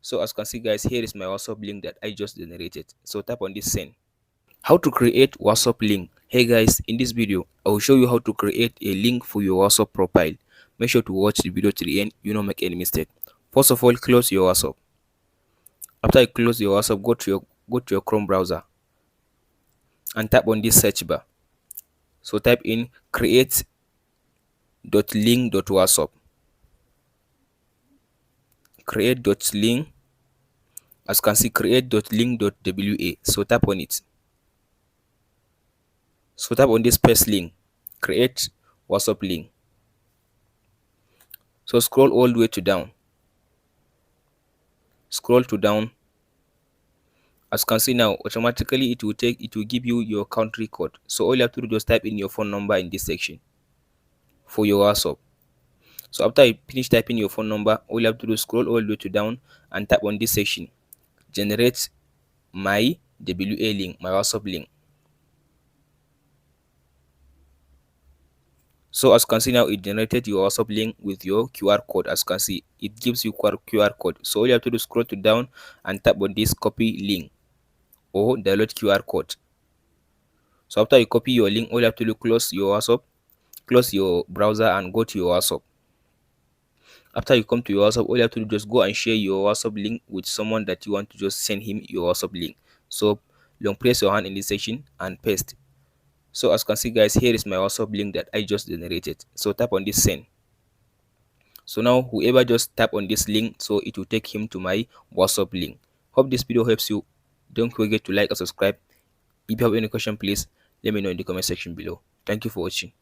So as you can see guys, here is my WhatsApp link that I just generated. So tap on this send. How to create WhatsApp link. Hey guys, in this video I will show you how to create a link for your WhatsApp profile. Make sure to watch the video to the end, you don't make any mistake. First of all, close your WhatsApp. After you close your WhatsApp, go to your Chrome browser and tap on this search bar. So type in create.link.whatsapp. Create.link. As you can see, create.link.wa. So tap on it. So tap on this first link, create WhatsApp link. So scroll all the way to down. Scroll to down. As you can see now, automatically it will give you your country code. So all you have to do is just type in your phone number in this section for your WhatsApp. So after you finish typing your phone number, all you have to do is scroll all the way to down and tap on this section, generate my WA link, my WhatsApp link. So as you can see now, it generated your WhatsApp link with your QR code. As you can see, it gives you QR code. So all you have to do is scroll to down and tap on this copy link or download QR code. So after you copy your link, all you have to do, close your WhatsApp, close your browser and go to your WhatsApp. After you come to your WhatsApp, all you have to do, just go and share your WhatsApp link with someone that you want to just send him your WhatsApp link. So long press your hand in this section and paste. So as you can see guys, here is my WhatsApp link that I just generated. So tap on this send. So now whoever just tap on this link, so it will take him to my WhatsApp link. Hope this video helps you. Don't forget to like and subscribe. If you have any question, please let me know in the comment section below. Thank you for watching.